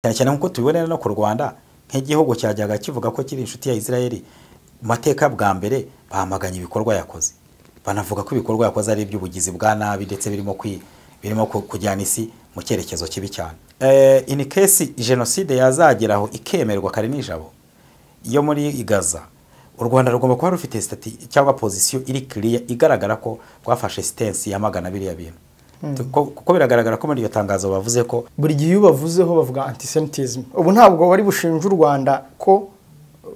cyane cyane nkuko tubibonera no ku Rwanda nk'igihugu cyajyaga kivuga ko kiri inshuti ya Israel mateka bwa mbere bahamaganye ibikorwa yakoze banavuga ko ibikorwa yakoze ari iby'ubugizi bwa nabi ndetse birimo kujyana isi mu cyerekezo kibi cyane. In case genocide yazageraho ikemerwa kare nijabo iyo muri Gaza u Rwanda rugomba kuba rufite stati cyangwa position iri clear igaragara ko rwafashe stance yamagana biriya bintu. Kuko biragaragara ko muri iyo tangazo bavuze ko buri gihe bavuzeho bavuga antisemitism. Ubu ntabwo bari bushinja u Rwanda ko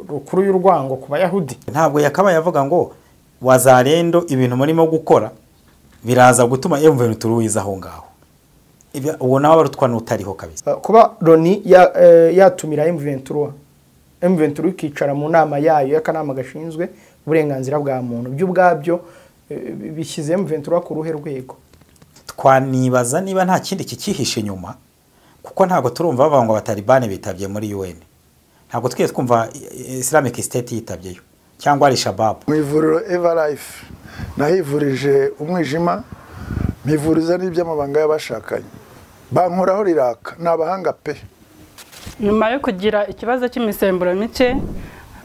rukuru y'urwango ku Bayahudi. Ntabwo yakaba yavuga ngo wazarendo ibintu murimo gukora biraza gutuma M23 wiza aho ngaho. Ibyo ubona barutwa n'utariho kabisa. Kuba Loni yatumira M23 kicara mu nama yayo y'akanama gashinzwe uburenganzira bwa muntu by'ubwabyo bishyize M23 ku ruhe rwego. Twanibaza niba nta kindi kikihishe nyuma kuko ntabwo turumva bavuga ngo abatalibani bitabye muri UN. Ntabwo twese twumva Islamic State yitabyeyo cyangwa Al-Shabaab. Mu ivuriro Everlife nahivurije umwijima mpivuriza n'iby'amabanga y'abashakanye bankoraho riraka nabahanga pe. Nyuma yo kugira ikibazo cy'imisemburo mike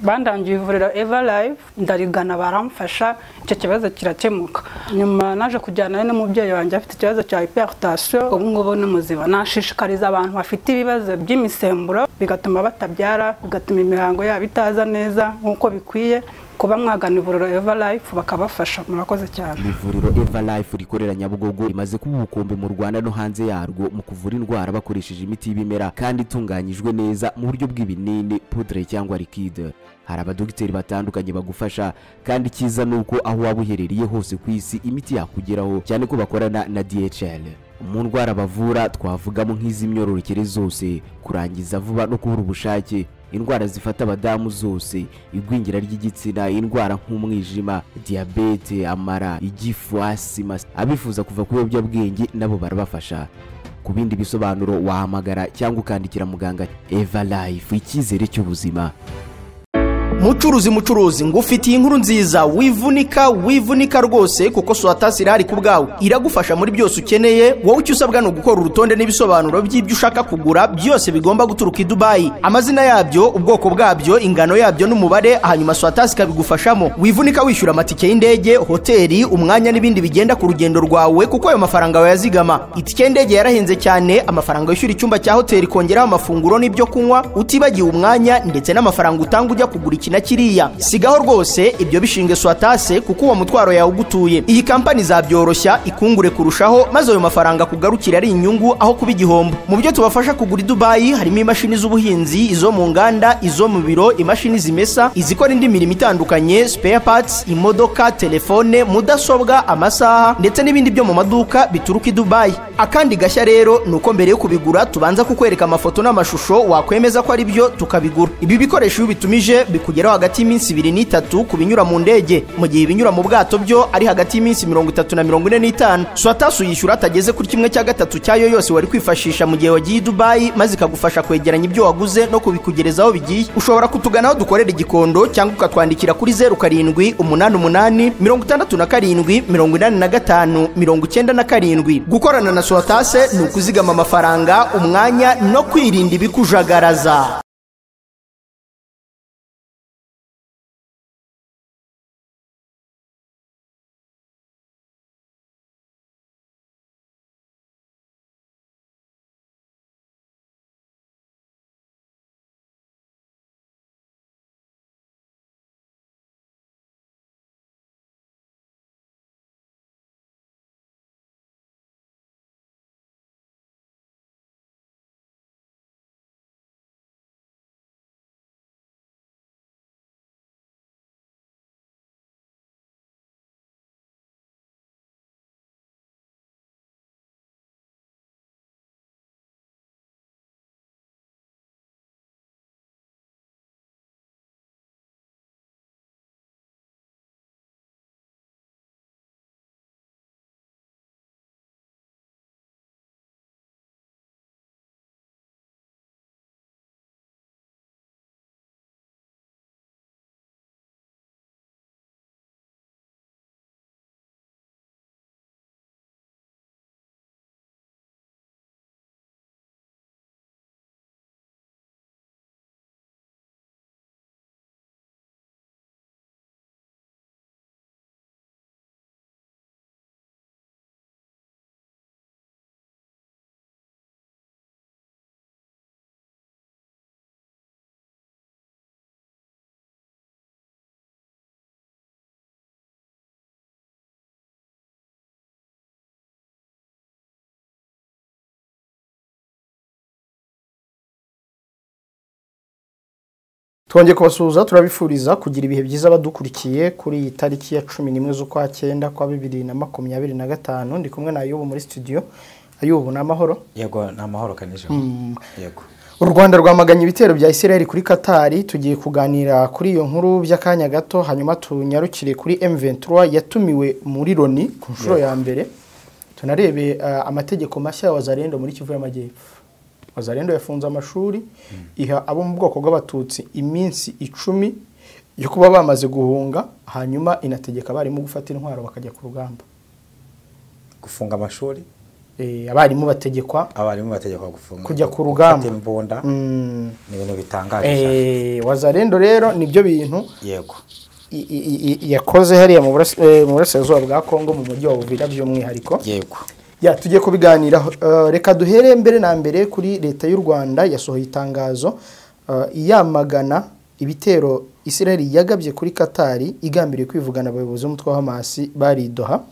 bandangiye ivuriro Everlife ndarigana baramfasha icyo kibazo kirakemuka. Nyuma naje kujyana n'umubyeyi wanjye afite ikibazo cya hypertension ubu ngubu n'umuziba. Nashishikariza abantu bafite ibibazo by'imisemburo bigatuma batabyara bigatuma imihango yabo itaza neza nkuko bikwiye kuba mwagana ivuriro Everlife bakabafasha. Murakoze cyane. Ivuriro Everlife rikorera Nyabugogo imaze kuba ubukombe mu Rwanda no hanze yarwo mu kuvura indwara bakoresheje imiti y'ibimera kandi itunganyijwe neza mu buryo bw'ibinini, poudre cyangwa liquide. Hari abadogiteri batandukanye bagufasha kandi kiza nuko aho waba uherereye hose ku isi imiti yakugeraho cyane ko bakorana na DHL. Mu ndwara bavura twavugamo nk'iz'imyororokere zose, kurangiza vuba no kubura ubushake, indwara zifata abadamu zose, igwingira ry'igitsina, indwara nk'umwijima, diabete, amara, igifu, asima. Abifuza kuva ku biyobyabwenge nabo barabafasha. Ku bindi bisobanuro wahamagara cyangwa ukandikira muganga. Everlife, icyizere cy'ubuzima. Mucuruzi ngufitiye inkuru nziza wivunika rwose kuko Swatasi irari ku bwawe iragufasha muri byose ukeneye. Wowe icyo usabwa no gukora urutonde n'ibisobanuro by'ibyo ushaka kugura byose bigomba guturuka i Dubai, amazina yabyo, ubwoko bwabyo, ingano yabyo n'umubare, hanyuma Swatasi kabigufashamo. Wivunika wishyura amatike y'indege, hoteli, umwanya n'ibindi bigenda ku rugendo rwawe kuko ayo mafaranga wayazigama. Itike y'indege yarahenze cyane, amafaranga yishyura icyumba cya hoteli kongeraho amafunguro n'ibyo kunywa, utibagiwe umwanya ndetse n'amafaranga utanga ujya kugura na kiriya. Sigaho rwose ibyo bishinge Swatase kuko uwo mutwaro yawe ugutuye. Iyi kampani zabyoroshya ikungure kurushaho maze ayo mafaranga kugarukira ari inyungu aho kuba igihombo. Mu byo tubafasha kugura i Dubai harimo imashini z'ubuhinzi, izo mu nganda, izo mu biro, imashini zimesa, izikora indi mirimo itandukanye, spare parts, imodoka, telefone, mudasobwa, amasaha ndetse n'ibindi byo mu maduka bituruka i Dubai. Akandi gashya rero nuko mbere yo kubigura tubanza kukwereka amafoto n'amashusho wakwemeza ko ari byo tukabigura. Ibi bikoresho iyo bitumije bikugeraho hagati y'iminsi 2 n'itatu kubinyura mu ndege, mu gihe binyura mu bwato byo ari hagati y'iminsi 30 na 45. Swatasi yishyura atageze kuri 1/3 cyayo yose wari kwifashisha mu gihe wagiye i Dubai maze ikagufasha kwegeranya ibyo waguze no kubikugerezaho bigiye. Ushobora kutuganaho dukorera i Gikondo cyangwa ukatwandikira kuri 0788 67 85 97. Gukorana na Swatase ni ukuzigama amafaranga, umwanya no kwirinda ibikujagaraza. twongeye kubasuhuza turabifuriza kugira ibihe byiza badukurikiye kuri iyi tariki ya 11 z'ukwa 9 kwa 2025 ndi kumwe na Ayubu muri studio. Ayubu na amahoro? Yego na amahoro kanije. Yego. U Rwanda rwamaganye ibitero bya Israel kuri Qatar. Tugiye kuganira kuri iyo nkuru by'akanya gato, hanyuma tunyarukire kuri M23 yatumiwe muri Loni ku nshuro ya mbere. Tunarebe amategeko mashya ya Wazalendo muri Kivu y'Amajyepfo. Wazalendo yafunze amashuri iha abo mu bwoko bw'abatutsi iminsi 10 yo kuba bamaze guhunga, hanyuma inategeka abarimu gufata intwaro bakajya ku rugamba. Gufunga amashuri? Abarimu bategekwa gufunga kujya ku rugamba imbunda. Ni ibintu bitangaje. Wazalendo rero nibyo bintu yego yakoze hariya mu burasirazuba bwa Kongo mu mujyi wa Uvira by'umwihariko. Yego. Ya tugiye kubiganira, reka duhere mbere na mbere kuri leta y'u Rwanda yasohoye itangazo iyamagana ibitero Israel yagabye kuri Qatar igambiriye kwivugana abayobozi b'umutwe wa Hamas bari Doha.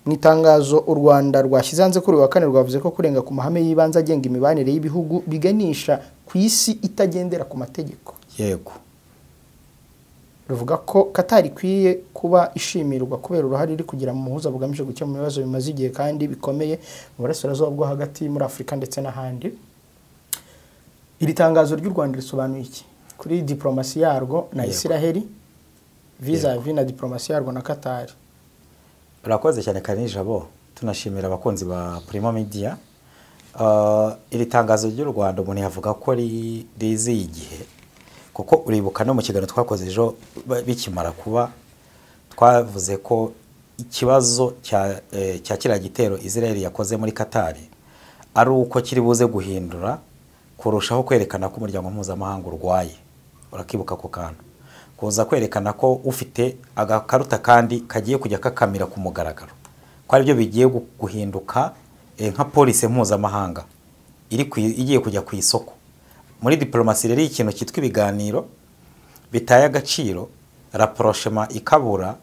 Mu itangazo u Rwanda rwashyize kuri wa kane rwavuze ko kurenga ku mahame y'ibanze agenga imibanire y'ibihugu biganisha ku isi itagendera ku mategeko. Yego. Ruvuga ko Qatar ikwiye kuba ishimirwa kubera uruhare iri kugira mu muhuza bugamije gukemura ibibazo bimaze igihe kandi bikomeye mu burasirazuba bwo hagati muri Afurika ndetse n'ahandi. Iri tangazo ry'u Rwanda risobanuye iki kuri diplomasi yarwo na Israel vis-à-vis na diplomasi yarwo na Qatar? Urakoze cyane Kanijabo, tunashimira abakunzi ba Primo Media. Iri tangazo ry'u Rwanda umuntu yavuga ko rizi igihe, kuko uribuka no mu kiganiro twakoze ejo bikimara kuba twavuze ko ikibazo cya kiriya gitero Israel yakoze muri Qatar ari uko kiri buze guhindura kurushaho kwerekana ko umuryango mpuzamahanga urwaye. Urakibuka ko kantu kuza kwerekana ko ufite agakaruta kandi kagiye kujya kakamira ku mugaragaro, ko ari byo bigiye guhinduka nka police mpuzamahanga igiye kujya ku isoko. Muri diplomasi rero ikintu cyitwa ibiganiro bitaye agaciro, rapprochement ikabura,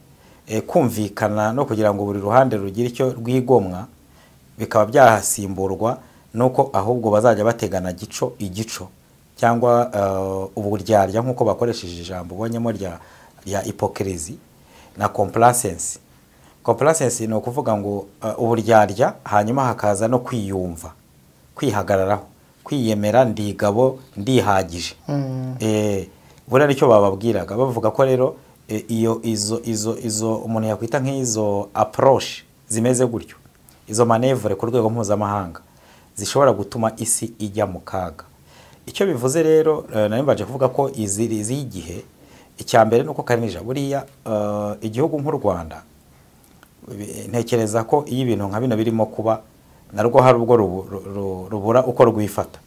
kumvikana no kugira ngo buri ruhande rugire icyo rwigomwa, bikaba byahasimburwa nuko ahubwo bazajya bategana igico cyangwa uburyarya nkuko bakoresheje ijambo ubonyemo rya hypocrisy na complacency. Complacency ni ukuvuga ngo uburyarya, hanyuma hakaza no kwiyumva, kwihagararaho, kwiyemera ndigabo ndihagije. Bura nicyo bababwiraga bavuga ko rero izo umuntu yakwita nk'izo approach zimeze gutyo, izo manevre ku rwego mpuzamahanga zishobora gutuma isi ijya mu kaga. Icyo bivuze rero nari mbaje kuvuga ko izi igihe icyambere nuko Kanija buriya igihugu nk'u Rwanda ntekereza ko iyo ibintu nka bino birimo kuba narwo hari ubwo rubura uko rwifata.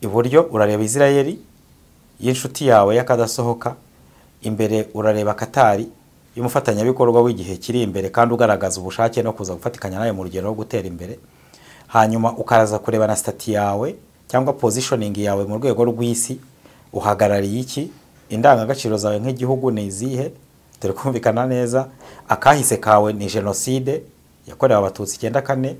Iburyo urareba Israel y'inshuti yawe yakadasohoka, imbere urareba Qatar y'umufatanyabikorwa w'igihe kiri imbere kandi ugaragaza ubushake no kuza gufatikanya nayo mu rugendo rwo gutera imbere. Hanyuma ukaraza kureba na stati yawe cyangwa positioning yawe mu rwego rw'isi, uhagarariye iki, indangagaciro zawe nk'igihugu ni izihe. Dore kumvikana neza akahise kawe ni genocide yakorewe abatutsi 94,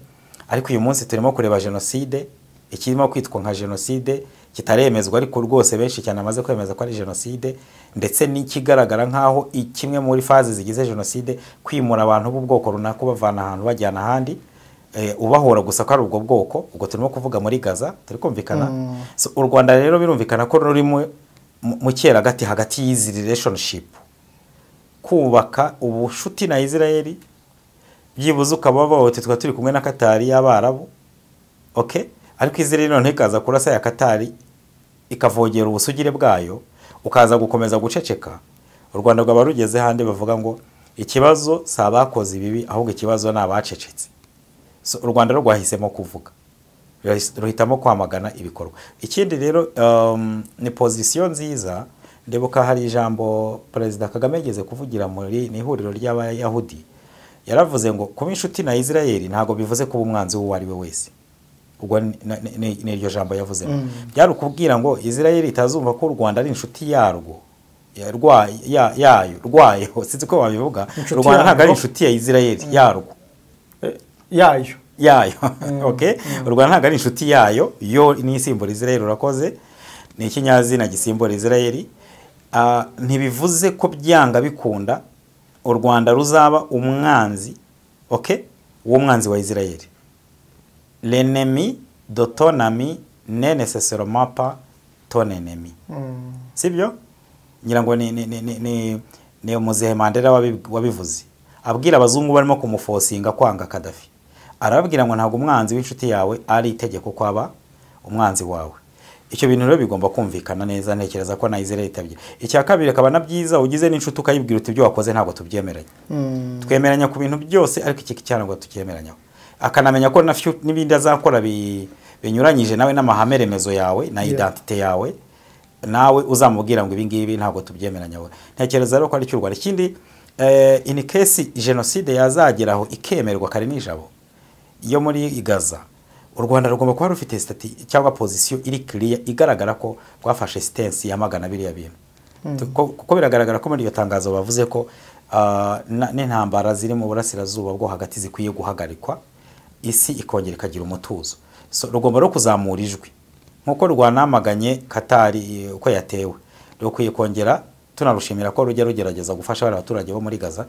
ariko uyu munsi turimo kureba genocide ikirimo kwitwa nka genocide kitaremezwa, ariko rwose benshi cyane amaze kwemeza ko ari genocide, ndetse n'ikigaragara nkaho kimwe muri faze zigize genocide kwimura abantu b'ubwoko runaka bavana ahantu bajyana ahandi, ubahora gusa ko ari ubwo bwoko. Ubwo turimo kuvuga muri Gaza, turi kumvikana. So u Rwanda rero birumvikana ko ruri mu cyera hagati y'izi relationship, kubaka ubushuti na Israel, byibuze ukaba bawote turi kumwe na Qatar y'Abarabu. Okay, ariko Israel none ikaza kurasa ya Qatar ikavogera ubusugire bwayo, ukaza gukomeza guceceka. U Rwanda rwaba rugeze hande bavuga ngo ikibazo sabakoze ibibi, ahubwo ikibazo nabacecetse. So u Rwanda rwahisemo kuvuga, ruhitamo kwamagana ibikorwa. Ikindi rero ni position nziza. Ndebuka hari ijambo Perezida Kagame yageze kuvugira muri ihuriro ry'Abayahudi, yaravuze ngo kuba inshuti na Israel ntago bivuze kuba umwanzi w'uwo ari we wese. Ubwo ni iryo jambo yavuze. Byari ukubwira ngo Israel itazumva ko u Rwanda ari inshuti yarwo rwayo sinzi ko babivuga. U Rwanda ntago ari inshuti ya Israel yarwo yayo. Okay, u Rwanda ntago ari inshuti yayo, yo ni isimbura Israel. Urakoze, ni ikinyazina gisimbura Israel. ntibivuze ko byanga bikunda u Rwanda ruzaba umwanzi w'umwanzi wa Israel. L'ennemi de ton ami n'est nécessairement pas ton ennemi. Sibyo? Ngira ngo ni Muzehe Mandela wabivuze. Abwira abazungu barimo kumufosinga kwanga Gaddafi. Arababwira ngo ntabwo umwanzi w'inshuti yawe ari itegeko kwaba umwanzi wawe. Icyo bintu rero bigomba kumvikana neza, ntekereza ko na Israel itabye. Icya kabiri akaba nabyiza ugize n'inshuti ukayibwira uti ibyo wakoze ntabwo tubyemeranya. Twemeranya ku bintu byose ariko iki cyane ngo tukyemeranya. Akanamenya ko n'ibindi azakora binyuranyije nawe n'amahame remezo yawe na identite yawe, nawe uzamubwira ngo ibi ngibi ntabwo tubyemeranya. Ntekereza rero ko ari cy'u Rwanda. Ikindi in case genocide yazageraho ikemerwa kare nijabo yo muri Gaza, u Rwanda rugomba kuba rufite stati cyangwa position iri clear igaragara ko rwafashe stance yamagana biriya bintu. Kuko biragaragara ko muri iyo tangazo bavuze ko n'intambara ziri mu burasirazuba bwo hagati zikwiye guhagarikwa, isi ikongera ikagira umutuzo. So rugomba ro kuzamura ijwi nkuko rwanamaganye Katari uko yatewe, rukwiye kongera tunarushimira ko rujya rugerageza gufasha abaturage bo muri Gaza,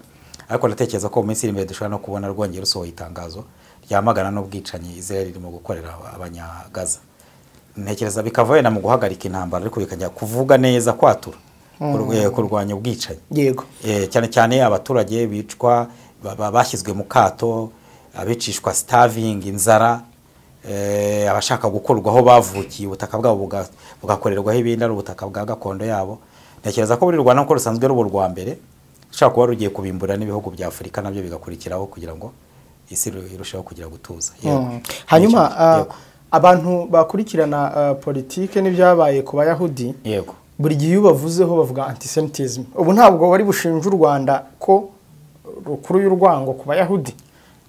ariko natekereza ko mu minsi iri imbere dushobora no kubona rwongera rusohoye itangazo ryamagana n'ubwicanyi Israel irimo gukorera abanyagaza. Ntekereza bikavaye na mu guhagarika intambara ariko bikajya kuvuga neza kwatura kurwanya ubwicanyi. Yego. Cyane cyane abaturage bicwa bashyizwe mu kato, abicishwa starving inzara, abashaka gukorwaho bavukiye ubutaka bwabo bugakorerwaho ibindi ari ubutaka bwa gakondo yabo. Ntekereza ko buri Rwanda ko rusanzwe rubo rwa mbere ushaka kuba rugiye kubimbura n'ibihugu bya Afurika nabyo bigakurikiraho kugira ngo isi irushaho kugira gutuza. Hanyuma abantu bakurikirana politike n'ibyabaye ku Bayahudi, yego, buri gihe bavuzeho bavuga antisemitism. Ubu ntabwo wari bushinja u Rwanda ko rukuru y'urwango ku Bayahudi.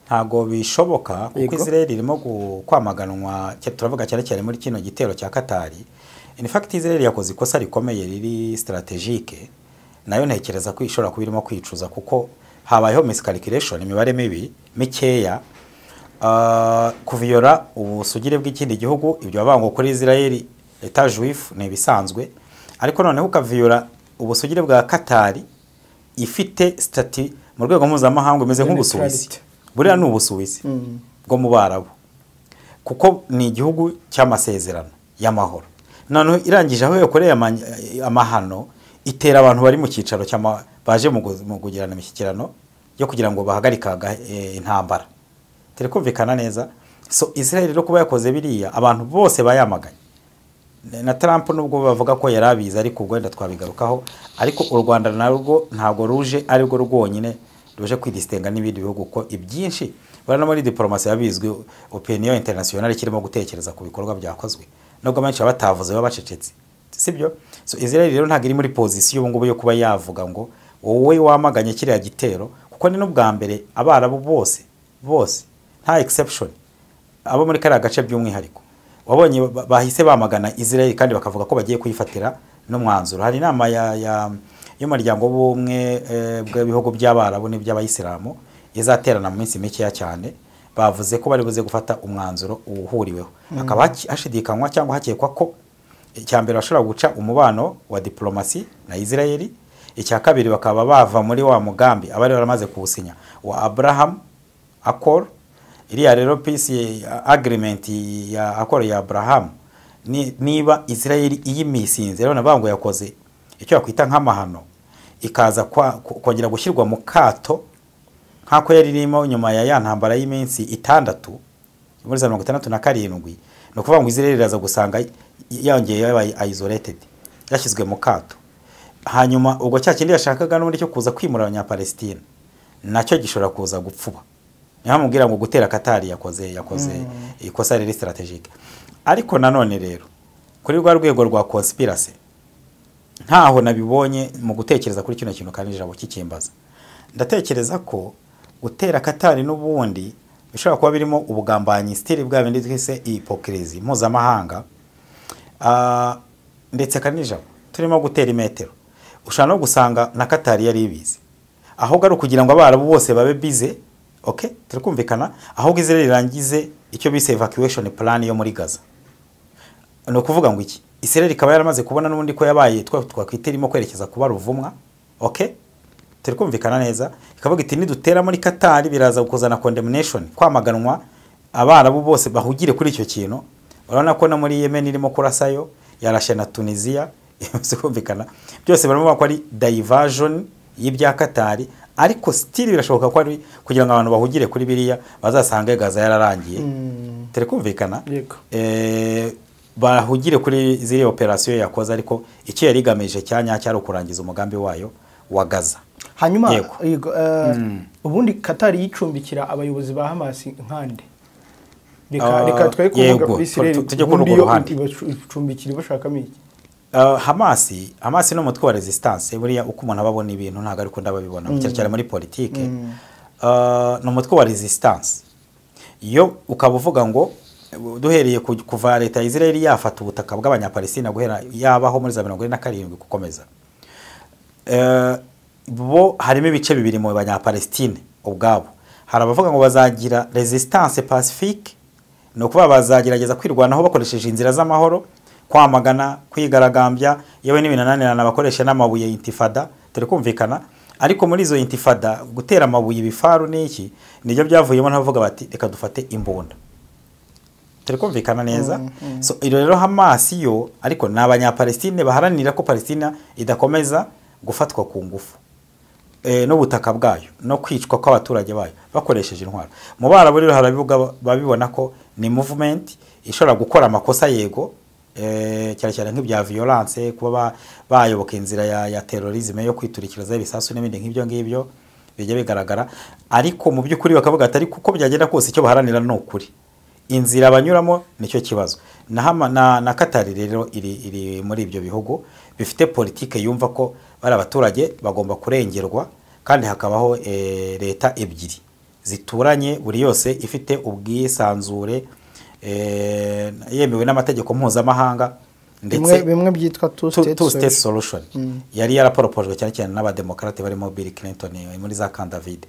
Ntago bishoboka kuko Israel irimo kwamaganwa, turavuga cyane cyane muri kino gitero cya Katari. In fact Israel yakoze ikosa rikomeye riri strategique, nayo ntekereza ko ishobora kubirimo kwicuza kuko habayeho miscalculation, imibare mibi mikeya, kuviyora ubusugire bw'ikindi gihugu. Ibyo babango kuri Israel Etat Juif ni bisanzwe, ariko noneho ukaviyora ubusugire bwa Katari ifite stati mu rwego mpuzamahanga imeze nk'Ubusuwisi. Buriya ni Ubusuwisi bwo mu Barabu, kuko ni igihugu cy'amasezerano y'amahoro. Noneho irangije aho yakoreye amahano, itera abantu bari mu cyicaro baje mu kugirana imishyikirano yo kugira ngo bahagarikaga intambara. Telekumvikana neza. So Israel rero kuba yakoze biriya abantu bose bayamaganye. Na Trump nubwo bavuga ko yarabiza ariko ubwo twabigarukaho, ariko u Rwanda narwo ntabwo ruje ari rwo rwonyine ruje kwidistenga n'ibindi bihugu ko ibyinshi barana muri diplomasi yabizwe opinion international kirimo gutekereza ku bikorwa byakozwe nubwo benshi batavuze babacecetse, sibyo? So Israel rero ntago iri muri position ngubu yo kuba yavuga ngo wowe wamaganye kiriya gitero, kuko ni n'ubwa mbere Abarabu bose nta exception abo muri kariya gace by'umwihariko wabonye bahise bamagana Israel kandi bakavuga ko bagiye kuyifatira n'umwanzuro. Hari inama y'umuryango w'ubumwe bw'ibihugu by'Abarabu n'iby'Abayisilamu izaterana mu minsi mikeya cyane, bavuze ko bari buze gufata umwanzuro uhuriweho. Akaba hashidikanywa cyangwa hakekwa ko icyambere bashobora guca umubano wa diplomasi na Israel, icya kabiri bakaba bava muri wa mugambi abari baramaze kuwusinya wa Abraham Accord. Iriya rero peace agreement ya Accord ya Abraham, niba Israel iyimisinze rero nabango yakoze icyo yakwita nk'amahano, ikaza kongera gushyirwa mu kato nk'ako yari irimo nyuma ya ntambara y'iminsi 6 muri 1967, no kuvuga ngo Israel iraza gusanga yongeye yabaye isolated, yashyizwe mu kato. Hanyuma ubwo cya kindi yashakaga n'ubundi cyo kuza kwimura abanyapalestina nacyo gishobora kuza gupfuba. Niho mubwira ngo gutera Katari yakoze ikosa riri strategique. Ariko nanone rero kuri rwa rwego rwa conspiracy ntaho nabibonye mu gutekereza kuri kino kintu kandi ijabo kikimbaza. Ndatekereza ko gutera Katari n'ubundi bishobora kuba birimo ubugambanyi style bwa bindi twise hypocrisy mpuzamahanga, ndetse kandi ijabo turimo gutera imetero. Ushaka no gusanga na Katari yari ibizi ahubwo ari kugira ngo Abarabu bose babe bize. Okay, turikumvikana. Ahubwo Israel irangize icyo bise evacuation plan yo muri Gaza. No kuvuga ngo iki Israel ikaba yaramaze kubona n'ubundi ko yabaye twakwita irimo kwerekeza kuba ruvumwa. Okay, turi kumvikana neza, ikavuga iti nidutera muri Qatar biraza kuzana condemnation, kwamaganwa abarabu bose bahugire kuri icyo kintu. Urabona ko no muri Yemen irimo kurasayo, yarashe na Tunisia, kumvikana byose barimo ko ari diversion y'ibya Qatar, ariko still birashoboka ko ari kugira ngo abantu bahugire kuri biriya bazasange Gaza yararangiye. Turi kumvikana bahugire kuri ziri operation yakoze, ariko icyo yari igamije cyanya cyari ukurangiza umugambi wayo wa Gaza. Hanyuma ubundi Qatar yicumbikira abayobozi ba Hamas nkande, reka twaye kuvuga kuri Israel tujye ku ruhande icumbikira bashakamo iki. Hamas no mutwe wa resistance buriya uko umuntu ababona ibintu ntago ariko ndababibona cyane muri politike. No mutwe wa resistance iyo ukabuvuga ngo duhereye kuva leta ya Israel yafata ubutaka bw'abanyapalestina guhera yabaho muri za 47 gukomeza, bo harimo ibice bibiri mu banyapalestine ubwabo. Hari abavuga ngo bazagira resistance pacifique, no kuba bazagerageza kwirwanaho bakoresheje inzira z'amahoro, kwamagana, kwigaragambya, yewe n'ibinananirana bakoresha n'amabuye intifada. Turi kumvikana, ariko muri izo intifada gutera amabuye ibifaru n'iki nibyo byavuyemo n'abavuga bati reka dufate imbunda. Turi kumvikana neza. So rero Hamas yo ariko n'abanyapalestine baharanira ko Palestina idakomeza gufatwa ku ngufu n'ubutaka bwayo no kwicwa kw'abaturage bayo bakoresheje intwaro. Mu Barabu rero harabivuga babibona ko ni movement ishobora gukora amakosa yego, cyane cyane nk'ibya violence, kuba bayoboka inzira ya terrorisme yo kwiturikiriza ibisasu n'ibindi nk'ibyo ngibyo bijye bigaragara, ariko mu by'ukuri bakavuga ati ariko uko byagenda kose icyo baharanira no ukuri, inzira banyuramo nicyo kibazo. Na Qatar rero iri muri ibyo bihugu bifite politike yumva ko bari abaturage bagomba kurengerwa, kandi hakabaho leta ebyiri zituranye buri yose ifite ubwisanzure yemewe n'amategeko mpuzamahanga, ndetse bimwe byitwa two state solution. Yari yaraproposed cyane cyane n'abademokrate barimo Bill Clinton muri za Camp David.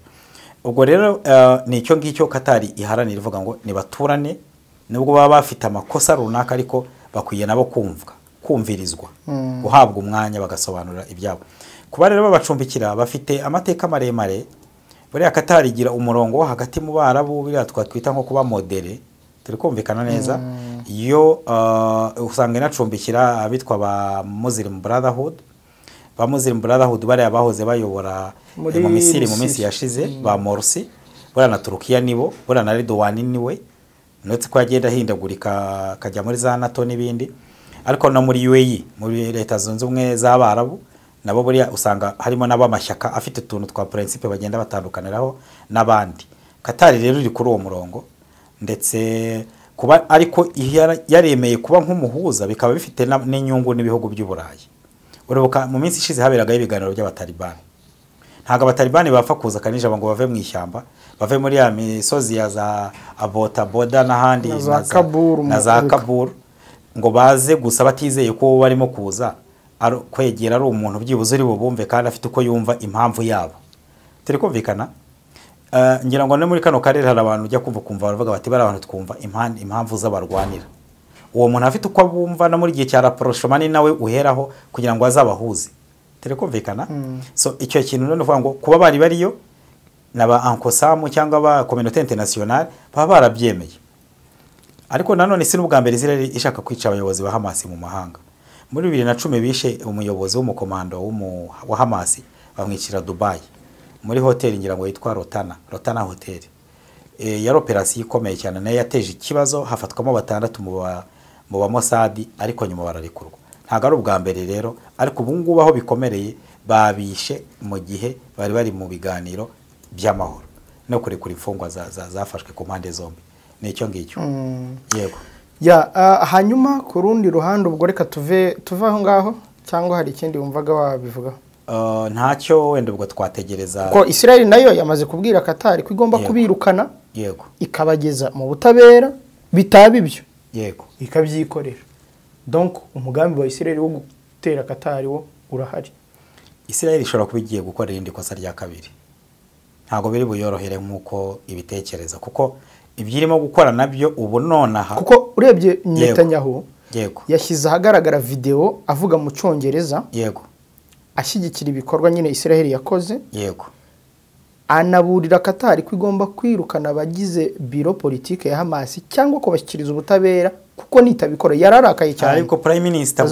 Ubwo rero ni icyo ngicyo Qatar iharanira, ivuga ngo nibaturane, nubwo baba bafite amakosa runaka ariko bakwiye nabo kumvirizwa, guhabwa umwanya bagasobanura ibyabo. Kuba rero babacumbikira bafite amateka maremare. Buriya Qatar igira umurongo wo hagati mu Barabu biriya twatwita nko kuba modere. Turi kumvikana neza. Iyo usanga inacumbikira abitwa ba Muslim Brotherhood. Ba Muslim Brotherhood bari abahoze bayobora mu Misiri mu minsi yashize, ba Morsi, buriya na Turukiya nibo, buriya na Erdogan niwe, ndetse ko agenda hindagurika kajya muri za NATO n'ibindi. Ariko no muri UAE, muri leta zunze ubumwe z'Abarabu, nabo buriya usanga harimo n'abamashyaka afite utuntu twa principe bagenda batandukaniraho n'abandi. Qatar rero iri kuri uwo murongo, ndetse kuba ariko yaremeye kuba nk'umuhuza bikaba bifite n'inyungu n'ibihugu by'Uburayi. Urubuka mu minsi ishize haberaga ibiganiro by'abatalibani. Ntago abatalibani bapfa kuza kanije ngo bave mu ishyamba, bave muri ya misozi ya za Abota Boda n'ahandi na za Kabul, ngo baze gusa batizeye ko barimo kuza kwegera ari umuntu byibuze uri bubumve kandi afite uko yumva impamvu yabo. Turi kumvikana. Ngira ngo no muri kano karere hari abantu ujya kumva baravuga bati bari abantu twumva impamvu z'abarwanira. Uwo muntu afite uko abumva no muri gihe cya rapprochement nawe uheraho kugira ngo azabahuze. Turi kumvikana. So icyo kintu no kuvuga ngo kuba bari bariyo naba Ankosamu cyangwa ba communauté internationale baba barabyemeye. Ariko nanone si n'ubwa mbere Israel ishaka kwica abayobozi ba Hamas mu mahanga. Muri 2010 bishe umuyobozi w'umukomando wa Hamas bamwicira Dubai muri hoteli ngira ngo yitwa Rotana Hotel. Yari operasiyo ikomeye cyane, nayo yateje ikibazo, hafatwamo 6 mu ba Mossad, ariko nyuma bararekurwa. Ntago ari ubwa mbere rero, ariko ubu ngubu aho bikomereye babishe mu gihe bari mu biganiro by'amahoro no kurekura imfungwa zafashwe ku mpande zombi. Nicyo ngicyo. Yego. Hanyuma ku rundi ruhande ubwo reka tuve aho ngaho, cyangwa hari ikindi wumvaga wabivugaho? Ntacyo wenda ubwo twategereza ko Israel nayo yamaze kubwira Qatar ko igomba kubirukana, yego, ikabageza mu butabera, bitaba ibyo, yego, ikabyikorera. Donc umugambi wa Israel wo gutera Qatar wo urahari. Israel ishobora kubigiye gukora irindi kosa rya kabiri. Ntago biri buyorohere nkuko ibitekereza, kuko ibyirimo gukora nabyo ubu nonaha, kuko urebye Netanyahu yego yashyize ahagaragara video avuga mu cyongereza yego ashyigikira ibikorwa nyine Israel yakoze, yego anaburira Qatar ko igomba kwirukana abagize biro politike ya Hamas cyangwa kubashyikiriza ubutabera kuko nitabikora. Yararakaye cyane. ariko prime minister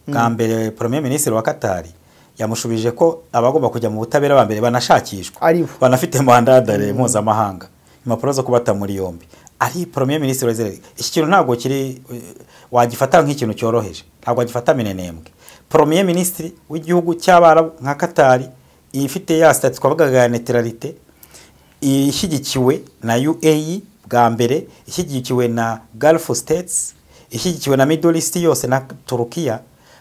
bwa mbere premier minister wa Qatar yamushubije ko abagomba kujya mu butabera ba mbere banashakishwa, banafite mandadare mpuzamahanga, impapuro zo kubata muri yombi. Ari premier minister wa Israel, iki kintu ntabwo kiri wagifata nk'ikintu cyoroheje, ntabwo agifata minenembwe. Premier minister w'igihugu cy'Abarabu nka Qatar ifite ya statut twavugaga ya neutralité, ishyigikiwe na UAE bwa mbere, ishyigikiwe na Gulf States, ishyigikiwe na Middle East yose na Turukiya,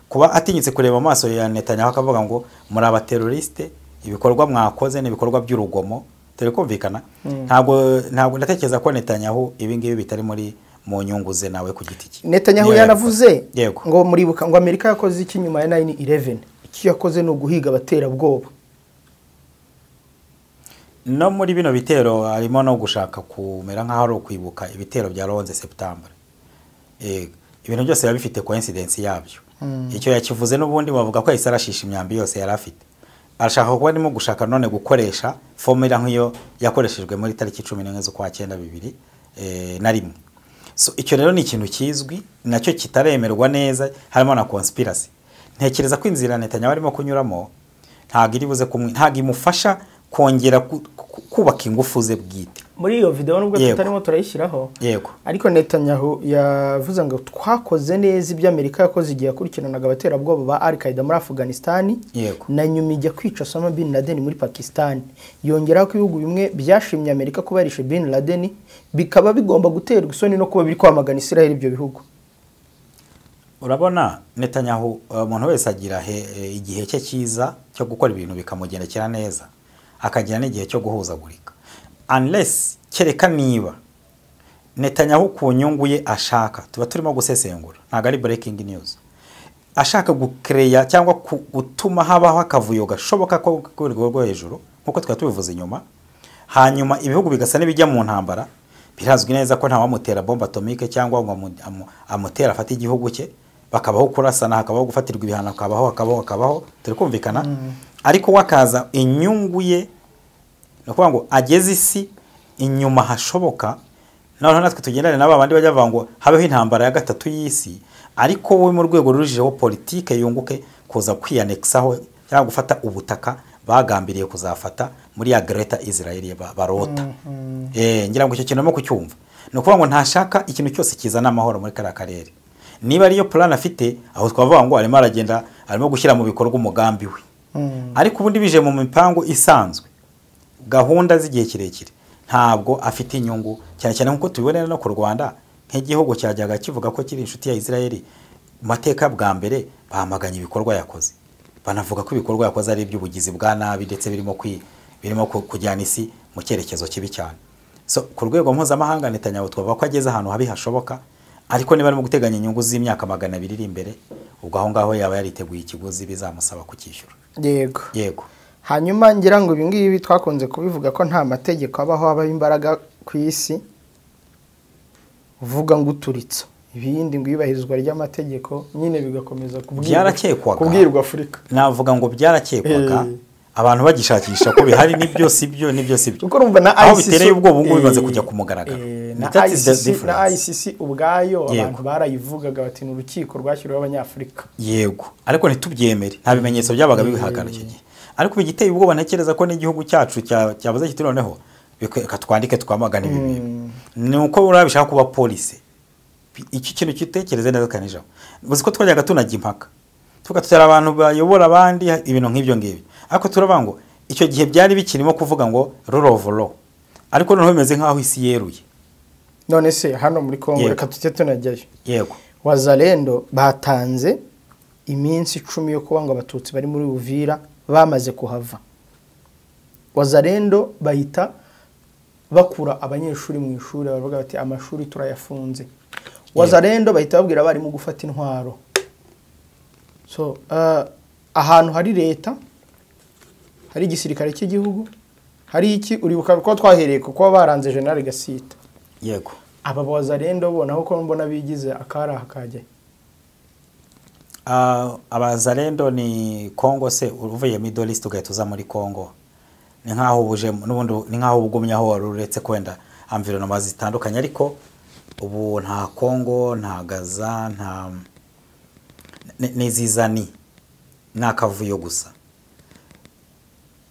kuba atinyitse kureba amaso ya Netanyahu akavuga ngo muri abateroriste, ibikorwa mwakoze n'ibikorwa by'urugomo, turi kumvikana. Ntabwo ndatekereza ko Netanyahu ibi ngibi bitari muri mu nyungu ze nawe ku giti cye. Netanyahu yanavuze ngo muribuka ngo Amerika yakoze iki nyuma ya 9/11, iki yakoze no guhiga abaterabwoba. No muri bino bitero harimo no gushaka kumera nk'aho ari ukwibuka ibitero bya 11 Septembre. Ibintu byose biba bifite coincidence yabyo. Icyo yakivuze n'ubundi bavuga ko yisarashisha imyambi yose yari afite. Arashaka kuba arimo gushaka none gukoresha formula nk'iyo yakoreshejwe muri tariki 11 z'ukwa 9 na rimwe. So icyo rero ni ikintu kizwi nacyo kitaremerwa neza, harimo na conspiracy. Ntekereza ko inzira Netanyahu arimo kunyuramo ntago iri buze ntago imufasha kongera kubaka ingufu ze bwite. Muri iyo video nubwo tutarimo turayishyiraho, ariko Netanyahu yavuze ngo twakoze neza ibyo Amerika yakoze igihe akurikiranaga abaterabwoba ba Al-Qaeda muri Afghanistan, na nyuma ijya kwica Osama bin Laden muri Pakistan. Yongeraho ko ibihugu bimwe byashimye Amerika kuba yarishe bin Laden bikaba bigomba guterwa isoni no kuba biri kwamagana Israel ibyo bihugu. Urabona Netanyahu umuntu wese agira igihe cye cyiza cyo gukora ibintu bikamugendekera neza, akagira n'igihe cyo guhuzagurika. Unless kereka niba Netanyahu ku nyungu ye ashaka, tuba turimo gusesengura, ntago ari breaking news, ashaka gucreya cyangwa gutuma habaho akavuyo gashoboka ko rwo hejuru nkuko twatubivuze inyuma, hanyuma ibihugu bigasa n'ibijya mu ntambara. Birazwi neza ko nta wamutera bomba atomique cyangwa ngo amutera afata igihugu cye, bakabaho kurasana, hakabaho gufatirwa ibihano, hakabaho turi kumvikana. Ariko wakaza inyungu ye no kuvuga ngo ageze isi inyuma hashoboka, naho natwe tugendane n'aba bandi bajya bavuga ngo habeho intambara ya gatatu y'isi, ariko we mu rwego rujijeho politike yunguke kuza kwiyanexaho cyangwa gufata ubutaka bagambiriye kuzafata muri ya Greater Israel barota. Ngira ngo icyo kintu mo kucyumva no kuvuga ngo ntashaka ikintu cyose kizana amahoro muri kara karere. Niba ariyo plan afite, aho twavuga ngo arimo aragenda arimo gushyira mu bikorwa umugambi we. Ariko ubundi bije mu mipango isanzwe, gahunda z'igihe kirekire, ntabwo afite inyungu cyane cyane nkuko tubibonera no ku Rwanda nk'igihugu cyajyaga kivuga ko kiri inshuti ya Israel. Mateka bwa mbere bahamaganye ibikorwa yakoze, banavuga ko ibikorwa yakoze ari iby'ubugizi bwa nabi ndetse birimo kujyana isi mu cyerekezo kibi cyane. So ku rwego mpuzamahanga Netanyahu twavuga ko ageze ahantu habi hashoboka, ariko niba arimo guteganya inyungu z'imyaka 200 iri imbere, ubwo aho ngaho yaba yariteguye ikiguzi bizamusaba kukishyura. Yego. Hanyuma ngira ngo ibingibi twakunze kubivuga ko nta mategeko abaho imbaraga ku isi, uvuga ngo uturitsa ibindi ngo ibahirizwa ry'amategeko nyine bigakomeza kubwirwa Afurika. Navuga ngo byarakekwaga abantu bagishakisha ko bihari n'ibyo sibyo kuko urumva na aho bitereye ubwo bungu bimaze kujya kumugaragara. Na ICC ubwayo abantu barayivugaga bati n'urukiko rwashyiriweho abanyafurika. Yego, ariko ntitubyemere, nta bimenyetso byabaga bibihagana icyo gihe. Ariko bigiteye ubwoba ntekereza ko n'igihugu cyacu cyabuze kiti noneho twandike twamagana ibi. Nuko urabishaka kuba police. Iki kintu kitekereze neza kanijaho. Uzi ko twajyaga tunajya impaka, tugatera abantu bayobora abandi ibintu nk'ibyo ngibi, ariko turavuga ngo icyo gihe byari bikirimo kuvuga ngo rule of law, ariko noneho bimeze nk'aho isi yeruye. None se hano muri Kongo reka tujye tunajyayo. Yego, Wazalendo batanze iminsi 10 yo kuba ngo abatutsi bari muri Uvira bamaze kuhava. Wazalendo bahita bakura abanyeshuri mu ishuri, bavuga bati amashuri turayafunze. Wazalendo bahita babwira bari mu gufata intwaro. So ahantu hari leta, hari igisirikare cy'igihugu, hari iki uribuka ko twahereye kuko baranze General Gasita. Yego, aba Wazalendo bona uko mbona bigize akara hakajya abazalendo ni Congo se uvuye Middle East ugahita uza muri Congo ni nkaho ubuje n'ubundi ni nkaho ubugumye aho waruretse kwenda environnement zitandukanye ariko ubu nta Congo nta Gaza nta nezizani nakavuyo gusa.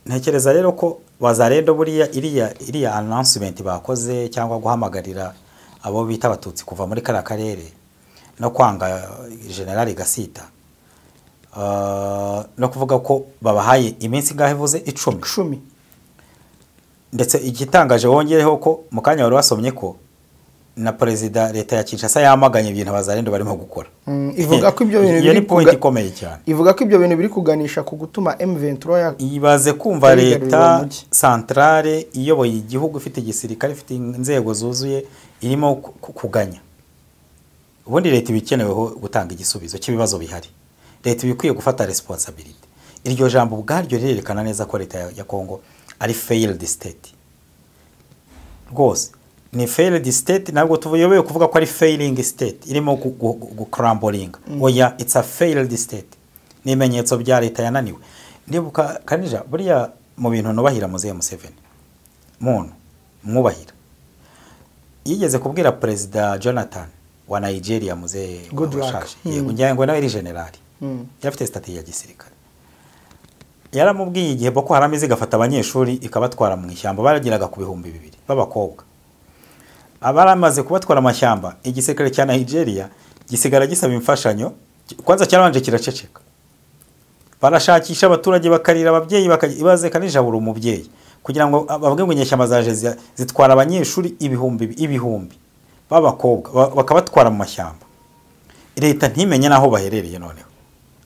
Ntekereza rero ko bazarendo buriya iriya announcement bakoze cyangwa guhamagarira abo bita abatutsi kuva muri kara karere no kwanga General Gasita no kuvuga ko babahaye iminsi ngahevuze 10 ndetse igitangaje wongereho ko mukanya wari wasomye ko na president leta ya Kinshasa yamaganye ibintu bazarendo barimo gukora. Ivuga ko ibyo bintu biri point ikomeye cyane. Ivuga ko ibyo bintu biri kuganisha ku gutuma M23 ibaze kumva leta centrale iyoboye igihugu ifite igisirikare ifite inzego zuzuye irimo kuganya. Ubundi leta ibikeneweho gutanga igisubizo cy'ibibazo bihari. Leta ibikwiye gufata responsibility. Iryo jambo ubwaryo rirerekana neza ko leta ya Congo ari failed state. Rwose ni failed state ntabwo tuvuye kuvuga ko ari failing state irimo crumbling. Oya, it's a failed state. Ni imenyetso bya leta yananiwe. Ndibuka kanija buriya mu bintu nubahira Mzee Museveni. Muntu mwubahira. Yigeze kubwira President Jonathan wa Nigeria Mzee Goodluck. Yego njyango nawe eri general. Yafite state ya gisirikare. Yaramubwiye igihe Boko Haram izigafata abanyeshuri ikabatwara mu ishyamba baragiraga ku 200 b'abakobwa. Abaramaze kubatwara amashyamba igisirikare cya Nigeria gisigara gisaba imfashanyo kwanza cyaranje kiraceceka. Barashakisha abaturage bakarira ababyeyi bakayibaze kanija buri umubyeyi kugira ngo bavuge ngo inyeshyamba zaje zitwara abanyeshuri ibihumbi b'abakobwa bakabatwara mu mashyamba. Leta ntimenye naho baherereye noneho.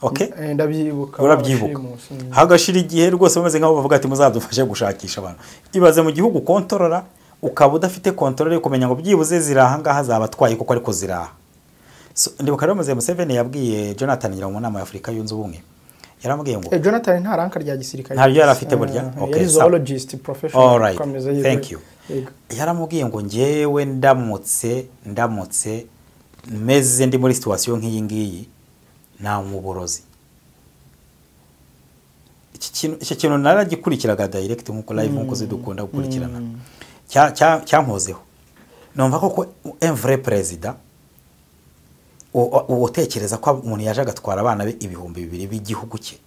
Okay? Ndabyibuka. Urabyibuka. Hagashira igihe rwose bameze nkaho bavuga ati muzadufashe gushakisha abantu. Ibaze mu gihugu kontrolora ukaba udafite kontrole yo kumenya ngo byibuze ziraha ngaha zabatwaye kuko ariko ziraha. So ndibuka rero Mzee Museveni yabwiye Jonathan ngira mu nama ya Afrika yunze ubumwe. Yaramubwiye ngo Jonathan nta ranka rya gisirikare. Nta yari afite burya. Okay. Zoologist professional. Right. Thank you. Yaramubwiye ngo ngewe ndamutse meze ndi muri situation nk'iyi ngiyi nta muborozi. Iki kintu naragikurikiraga direct nkuko live nkuko zidukunda gukurikirana. Cyampozeho numva ko un vrai président utekereza ko umuntu yaje agatwara abana be 200 b'igihugu cye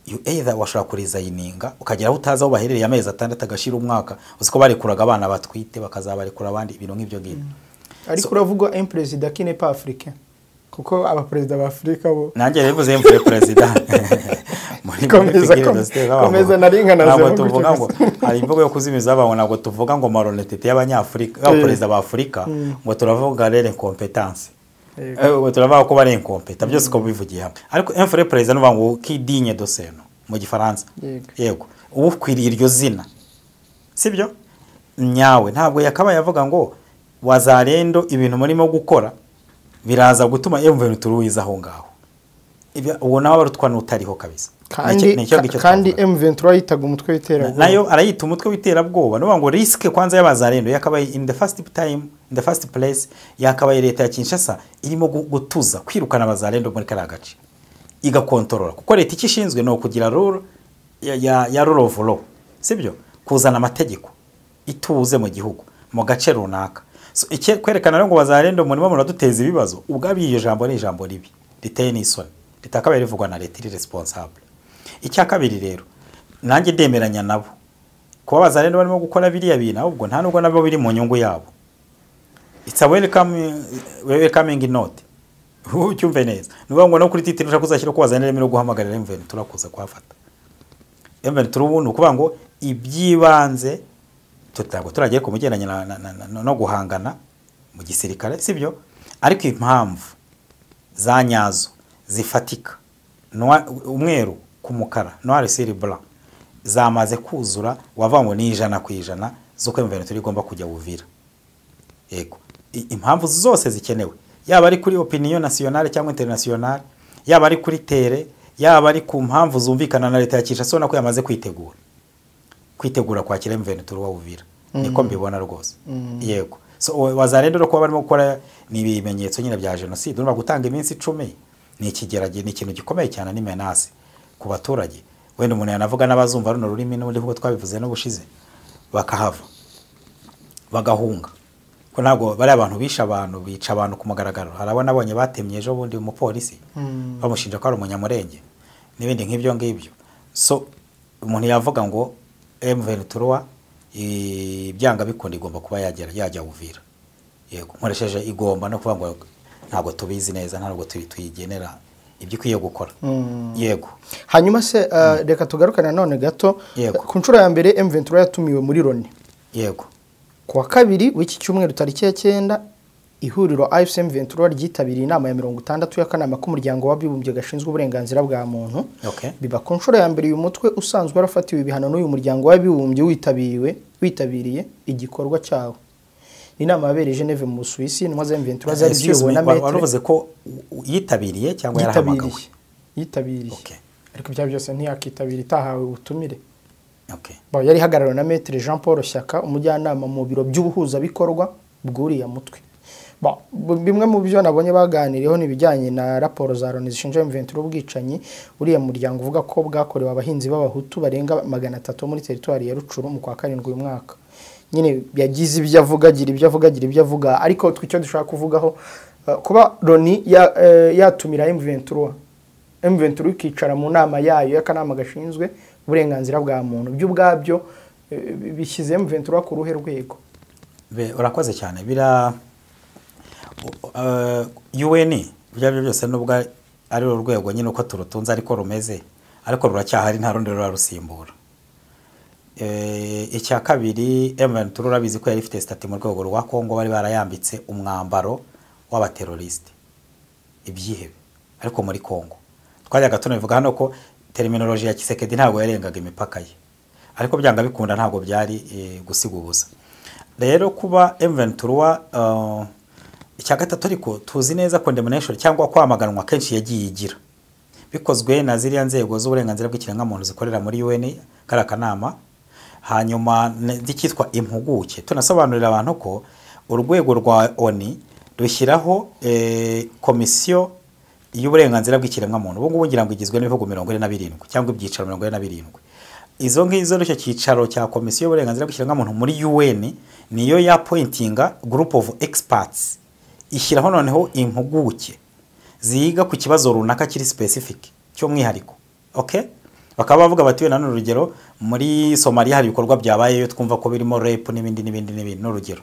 you either washaka kurizayininga ukagera utaza aho baherereye amezi 6 agashira umwaka uziko barekuraga abana batwite bakazabarekura abandi ibintu nk'ibyo ngibyo ariko uravuga un président qui n'est pas africain kuko aba president ba Afrika bo nanjye bivuze un vrai président komeza naringana ntabwo tuvuga ngo hari imvugo yo kuzimiza abantu ntabwo tuvuga ngo maronetete y'abanyafrika aba perezida ba Afrika ngo turavuga rere incompetence turavuga ko bari incompeta byose ko bivugiye hamwe ariko un vrai président uvuga ngo qui digne de ce nom mu gifaransa yego ubukwiriye iryo zina sibyo nyawe ntabwo yakabaye avuga ngo wazarendo ibintu murimo gukora biraza gutuma M23 ruwiza aho ngaho uwo nawe barutwa n'utariho kabisa kandi M23 yitaga umutwe witera nayo arayita umutwe witera bwoba no ngo risk kwanza y'abazarendo yakabaye in the first place yakabaye leta ya Kinshasa irimo gutuza kwirukana abazarendo muri kara gace igakontorora kuko leta ikishinzwe no kugira rule ya rule of law sibyo kuzana amategeko ituze mu gihugu mu gace runaka so kwerekana ngo bazarendo muri mu raduteza ibibazo ubwabi iyo jambo ni ijambo ribi riteye n'isoni litakabaye rivugwa na leta iri responsable. Icya kabiri rero nanjye ndemeranya nabo kuba bazarendo barimo gukora biriya bintu ahubwo nta nubwo nabo biri mu nyungu yabo. It's a welcoming note. Ucyumve neza nuvuga ngo no kuri titire ushaka kuzashyira ko bazarendo rero guhamagarira M23 turakuza kwafata M23 ubu nukuvuga ngo ibyibanze tutago turagiye kumugeranya no guhangana mu gisirikare sibyo ariko impamvu za nyazo zifatika umweru kumukara noir sur blanc zamaze kuzura wavango ni 100% zo ko M23 igomba kujya Uvira yego impamvu zose zikenewe yaba ari kuri opinion nationale cyangwa internationale yaba ari kuri tere yaba ari ku mpamvu zumvikana na leta ya Kinshasa na ko yamaze kwitegura kwakira M23 wa Uvira niko mbibona rwose yego so wazarendo ko barimo gukora ni ibimenyetso nyine bya genocide urumva gutanga iminsi 10 ni ikigerage, ni ikintu gikomeye cyane, ni menace ku baturage. Wenda umuntu yanavuga n'abazumva runo rurimi n'ubundi kuko twabivuze n'ubushize bakahava bagahunga ko ntabwo bari abantu bisha abantu, bica abantu ku mugaragaro. Harabona abonye batemye ejo bundi umupolisi bamushinja ko ari umunyamurenge n'ibindi nk'ibyo ngibyo. So umuntu yavuga ngo M23 ibyanga bikunda igomba kuba yajya Uvira. Yego nkoresheje igomba no kuvuga ngo ntabwo tubizi neza, ntabwo tuyigenera ibyo ikwiye gukora. Yego hanyuma se reka tugarukane none gato ku nshuro ya mbere M23 yatumiwe muri Loni. Yego kuwa kabiri w'iki cyumweru tariki ya 9 ihuriro AFC M23 ryitabiriye inama ya 60 y'akanama k'umuryango w'abibumbye gashinzwe uburenganzira bwa muntu. Biba ku nshuro ya mbere uyu mutwe usanzwe warafatiwe ibihano n'uyu muryango w'abibumbye witabiriye igikorwa cyawo. Inama yabereye Geneve mu Busuwisi, intumwa za M23 zari ziyobowe na Maître. Waruvuze ko yitabiriye cyangwa yarahamagawe? Yitabiriye. Ariko ibyo byose ntiyakitabira itahawe ubutumire. Okay. Yari hagarariwe na Maître Jean Paul Shyaka, umujyanama mu biro by'ubuhuza bikorwa bw'uriya mutwe. Bimwe mu byo nabonye baganiriyeho nibijyanye na raporo za Loni zishinja M23 ubwicanyi uriya muryango uvuga ko bwakorewe abahinzi b'abahutu barenga 300 muri territoire ya Rucuru mu kwa 7 uyu mwaka. Nyine yagize ibyo avuga, gira ibyo avuga, ariko twicyo dushaka kuvugaho kuba Loni yatumira M23 ikicara mu nama yayo y'akanama gashinzwe uburenganzira bwa muntu, byo ubwabyo bishyize M23 ku ruhe rwego. Urakoze cyane. Bira UN byabyo byose nubwo ari urwego nyine uko turutunze ariko rumeze, ariko ruracyahari nta rundi rurarusimbura. Icya kabiri M23 urabizi ko yari ifite stati mu rwego rwa Kongo, bari barayambitse umwambaro w'abateroriste ibyihebe, ariko muri Kongo twajyaga tunavuga hano ko terminology ya Kisekedi ntabwo yarengaga imipaka ye, ariko byanga bikunda ntabwo byari gusiga ubusa. Rero kuba M23 icya gatatu ariko tuzi neza condemnation cyangwa kwamaganwa kenshi yagiye igira bikozwe na ziriya nzego z'uburenganzira bw'ikiremwamuntu zikorera muri UN karakanama. Hanyuma ndikitwa impuguke, tunasobanurira abantu ko urwego rwa ONU rushyiraho komisiyo y'uburenganzira bw'ikiremwamuntu. Ubu ngubu ngira ngo igizwe n'ibihugu 47 cyangwa ibyicaro 47. Izo ngizo n'icyo cyicaro cya komisiyo y'uburenganzira bw'ikiremwamuntu muri UN niyo ya pointinga group of experts, ishyiraho noneho impuguke ziga ku kibazo runaka kiri specific cy'umwihariko. Okay, bakaba bavuga bati na none urugero muri Somalia hari ibikorwa byabayeyo twumva ko birimo rape n'ibindi n'urugero,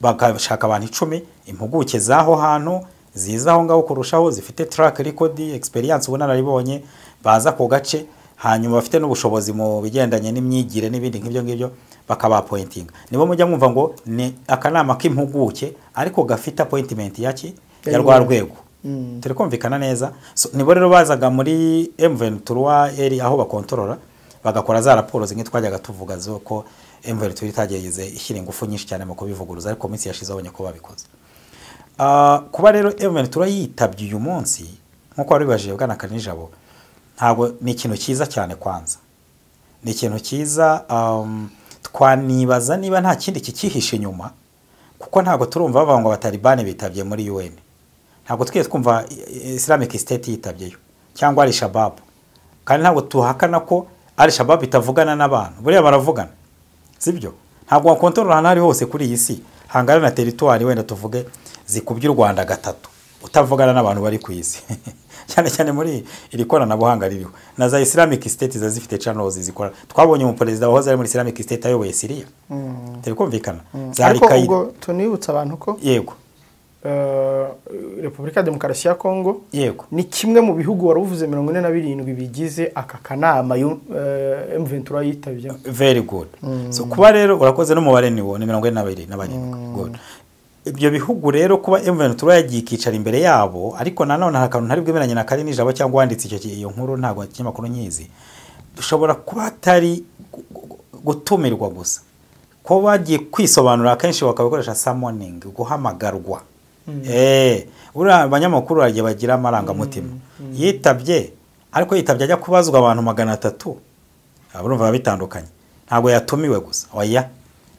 bakashaka abantu 10 impuguke zaho hantu zizaho ngaho kurushaho, zifite track record experience ubona naribonye, baza ku gace, hanyuma bafite n'ubushobozi mu bigendanye n'imyigire n'ibindi nk'ibyo ngibyo, bakaba pointing. Nibo mujya mwumva ngo ni akanama k'impuguke ariko gafite appointment yaki ya rwa rwego. Turi kumvikana neza. So nibo rero bazaga muri M23 eri aho bakontorora bagakora za raporo zimwe twajyaga tuvuga zo ko M23 itageze ishyira ingufu nyinshi cyane mu kubivuguruza, ariko minsi yashize abonye ko babikoze. Kuba rero M23 yitabye uyu munsi nkuko wari bibajije bwana Kanijabo, ntabwo ni ikintu cyiza cyane. Kwanza ni ikintu cyiza, twanibaza niba nta kindi kikihishe inyuma, kuko ntabwo turumva bavuga ngo abatalibani bitabye muri UN. Ntabwo twiye twumva Islamic State yitabyeyo cyangwa Al-Shabaab, kandi ntabwo tuhakana ko Al-Shabaab itavugana n'abantu, buriya baravugana, sibyo? Ntabwo wakontorora hano ari hose kuri iyi si hangana na territoire wenda tuvuge zikubye u Rwanda gatatu utavugana n'abantu bari ku isi cyane cyane muri iri koranabuhanga ririho na za Islamic State zifite channels zikora. Twabonye umuperezida wahoze ari muri Islamic State ayoboye Syria. Turi kumvikana zari kayi. Ariko tunibutsa abantu ko yego Repubulika Demokarasi ya Kongo yego ni kimwe mu bihugu waruvuze 47 bigize aka kanama M23 yitabye. Very good. So kuba rero urakoze n'umubare niwo ni 42. Good. Ibyo bihugu rero kuba M23 yagiye ikicara imbere yabo, ariko nanone harakantu ntari bwemeranye na Kari Nijabo cyangwa wanditse iyo nkuru, ntabwo kinyamakuru nyizi, dushobora kuba atari gutumirwa gusa, ko bagiye kwisobanura akenshi bakabakoresha summoning, guhamagarwa. Uriya abanyamakuru bagiye bagira amarangamutima. Yitabye, ariko yitabye ajya kubazwa abantu 300. Urumva bitandukanye. Ntabwo yatumiwe gusa. Oya,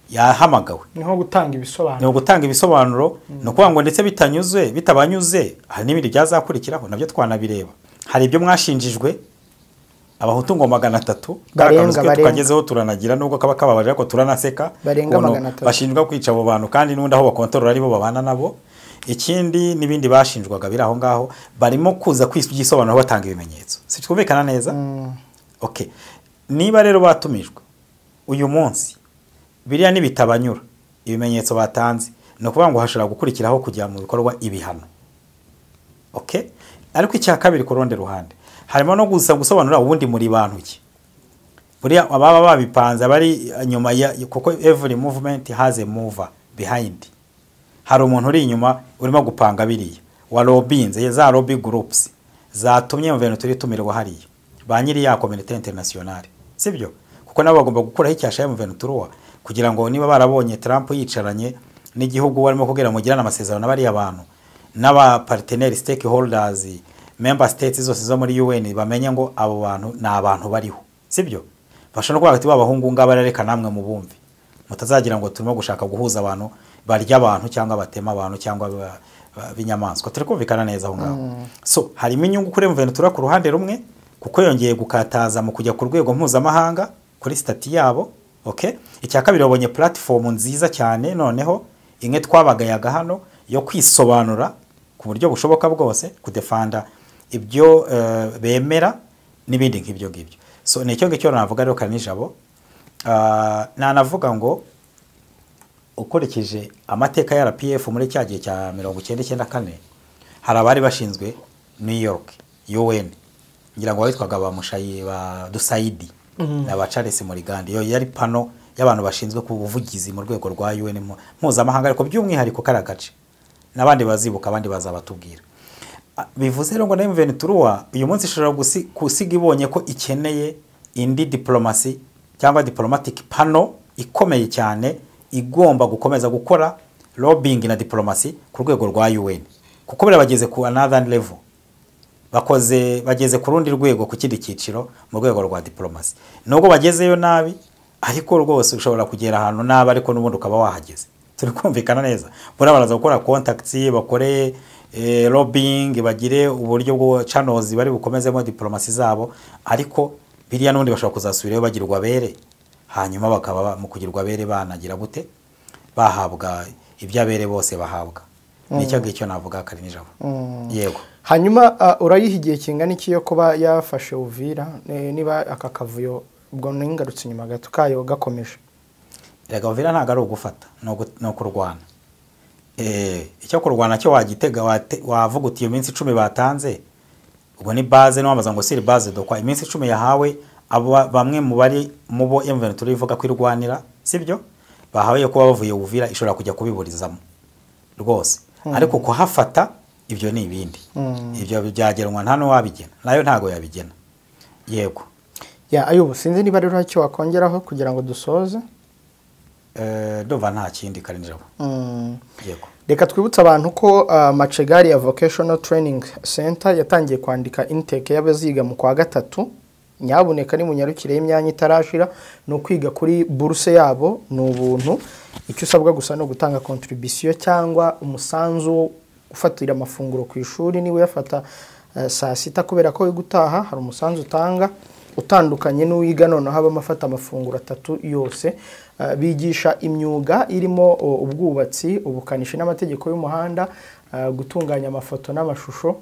yahamagawe niho gutanga ni ibisobanuro ugutanga ibisobanuro ni ukuvuga ngo ndetse bitabanyuze hari n'ibindi byazakurikiraho nabyo twanabireba hari ibyo mwashinjijwe abahutu ngo 300 Barenga. tukagezeho turanagira nubwo kaba kababaje ariko turanaseka Barenga ukuntu 300. bashinjwa kwica abo bantu kandi n'undi aho bakontorora ari bo babana nabo ikindi n'ibindi bashinjwaga biri aho ngaho barimo kuza kwisobanura batanga ibimenyetso si twumvikana neza okay niba rero batumijwe uyu munsi biriya nibitabanyura ibimenyetso batanze no kuvuga ngo hashobora gukurikiraho kujya mu bikorwa ibihano okay ariko icya kabiri ku rundi ruhande harimo no gusobanura ubundi muri bantu ki buriya ababa babipanze bari nyuma ya kuko every movement has a mover behind hari umuntu uri inyuma urimo gupanga biriya wa lobbyinze za lobby groups zatumye mu turi tumirwa hariya ba nyiri ya community internationale sibyo kuko nabo bagomba gukuraho icyasha ya mu kugira ngo niba barabonye Trump yicaranye n'igihugu barimo kugira mu girana amasezerano bari abantu n'aba partenaire stakeholders member states zose zo muri UN bamenye ngo abo bantu na abantu bariho sibyo bashobora kuvuga ati babahungu ngaba reka namwe mu bumvi mutazagira ngo turimo gushaka guhuza abantu barya abantu cyangwa batema abantu cyangwa binyamaswa turikumvikana neza aho ngaho so harimo inyungu kuri Ventura ku ruhande rumwe kuko yongeye gukataza mu kujya ku rwego mpuzamahanga kuri stati yabo okay icya kabiri babonye platform nziza cyane noneho imwe twabagayaga hano yo kwisobanura ku buryo bushoboka bwose kudefanda ibyo bemera n'ibindi nk'ibyo ngibyo so nicyo ngicyo navuga rero kanijabo nanavuga ngo ukurikije amateka ya RPF muri cyagiye cya 1994 hari abari bashinzwe New York UN ngira ngo witwaga ba Mushayi ba Dusaidi na Charles Morigandi yo yari pano y'abantu bashinzwe ku buvugizi mu rwego rwa UN mpuzamahanga ariko by'umwihariko karagace nabandi bazibuka abandi bazabatubwira bivuze rero ngo na M23 uyu munsi ishobora gusiga ibonye ko ikeneye indi diplomacy cyangwa diplomatic panel ikomeye cyane igomba gukomeza gukora lobbying na diplomacy ku rwego rwa UN kuko bira bageze ku another level bageze ku rundi rwego ku kindi cyiciro mu rwego rwa diplomacy nubwo bagezeyo nabi ariko rwose ushobora kugera ahantu nabi ariko n'ubundi ukaba wahageze turi kumvikana neza baraza gukora contacts bakore lobbying bagire uburyo bwo channels bari bukomezemo diplomacy zabo ariko biriya n'ubundi bashobora kuzasubirayo bagirwa bere hanyuma bakaba mu kugirwa bere banagira gute bahabwa ibyabere bose bahabwa nicyo ngicyo navuga kari nijabo yego hanyuma urayiha igihe kingana iki yo kuba yafashe Uvira niba aka kavuyo ubwo ningarutse inyuma gato kayo gakomeje rega Uvira ntago ari ugufata no kurwana icyo kurwana cyo wagitega wavuga uti iyo minsi 10 batanze ubwo ni base no bamaza ngo siri base dokwa iminsi 10 yahawe abo bamwe mu bari mu bo M23 ivuga ko irwanira sibyo bahawe ko bavuye Uvira ishobora kujya kubiburizamo rwose ariko ko hafata ibyo ni ibindi ibyo byageranwa nta no wabigena nayo ntago yabigena yego ya Ayubu sinzi niba rero icyo wakongeraho kugira ngo dusoze ndumva nta kindi karinjabo yego reka twibutse abantu ko Machegari ya Vocational Training Center yatangiye kwandika intake y'abaziga mu kwa gatatu nyabuneka ni munyarukire y'imyanya itarashira no kwiga kuri bourse yabo n'ubuntu icyo usabwa gusa no gutanga contribution cyangwa umusanzu ufatira amafunguro ku ishuri niwe yafata saa sita kubera ko gutaha hari umusanzu utanga utandukanye n'uwiga none haba amafata amafunguro 3 yose bigisha imyuga irimo ubwubatsi ubukanishi n'amategeko y'umuhanda gutunganya amafoto n'amashusho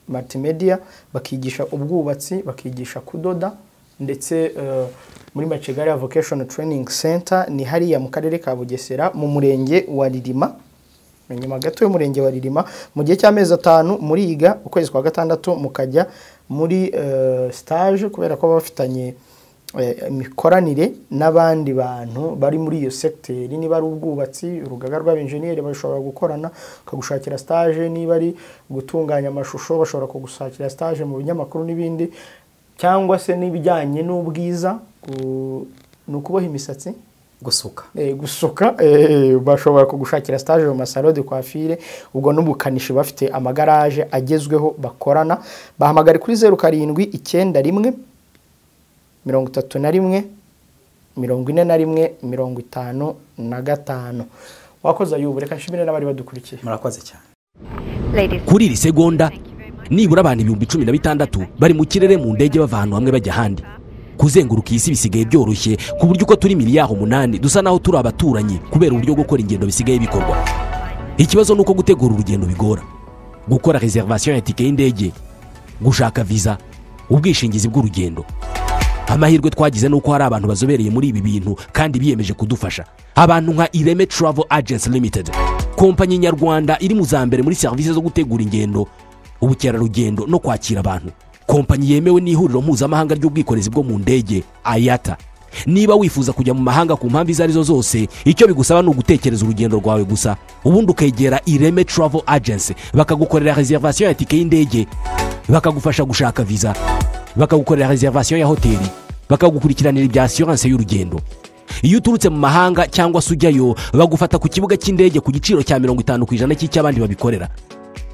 multimedia bakigisha ubwubatsi bakigisha kudoda ndetse muri Machegari Vocational Training Center ni hariya mu karere ka Bugesera mu murenge wa Ririma nyuma gato y'umurenge wa Ririma mu gihe cy'amezi 5 muriga ukwezi kwa gatandatu mukajya muri stage kubera ko bafitanye imikoranire n'abandi bantu bari muri iyo secteur niba ari ubwubatsi urugaga rw'abenjeniyeri bashobora gukorana kagushakira stage niba ari gutunganya amashusho bashobora kugusakira stage mu binyamakuru n'ibindi cyangwa se n'ibijyanye n'ubwiza nukuboha imisatsi gusuka bashobora kugushakira stage mu masalo de coiffure ubwo n'ubukanishi bafite amagaraje agezweho bakorana bahamagara kuri 0791 31 41 wakoze Ayubu. Reka nshimire n'abari badukurikiye. murakoze cyane. kuri iri segonda nibura abantu 16,000 bari mu kirere mu ndege bava ahantu hamwe bajya ahandi. Kuzenguruka isi bisigaye byoroshye ku buryo uko turi miliyari 8 dusa naho turi abaturanyi kubera uburyo bwo gukora ingendo bisigaye bikorwa. Ikibazo nuko gutegura urugendo bigora. Gukora reservation ya tike y'indege, gushaka visa, ubwishingizi bw'urugendo. Amahirwe twagize nuko hari abantu bazobereye muri ibi bintu kandi biyemeje kudufasha. Abantu nka Ireme Travel Agents Limited, kompanyi nyarwanda iri mu zambere muri service zo gutegura ingendo, ubukerarugendo no kwakira abantu. Kompanyi yemewe n'ihuriro mpuzamahanga ry'ubwikorezi bwo mu ndege IATA. Niba wifuza kujya mu mahanga ku mpamvu izo arizo zose, icyo bigusaba ni ugutekereza urugendo rwawe gusa, ubundi ukegera Ireme Travel Agency bakagukorera reservation ya tike y'indege, bakagufasha gushaka visa, bakagukorera reservation ya hoteli, bakagukurikiranira ibya assurance y'urugendo. Iyo uturutse mu mahanga cyangwa se ujyayo, bagufata ku kibuga cy'indege ku giciro cya 50% cy'abandi babikorera.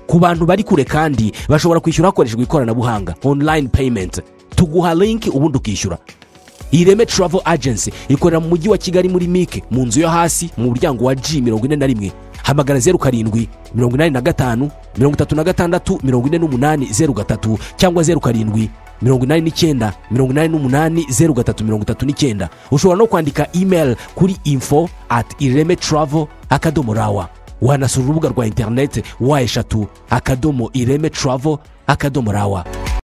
Ku bantu bari kure kandi bashobora kwishyura hakoreshejwe ikoranabuhanga online payment. Tuguha link ubundi ukishyura. Ireme Travel Agency ikorera mu mujyi wa Kigali muri Mike mu nzu yo hasi mu muryango wa G41. Hamagara 07 85 36 48 cyangwa 07 89 88 ushobora no kwandika email kuri info@iremetravel.rawa. Wanasura urubuga rwa internet wa eshatu @iremetravel.rawa.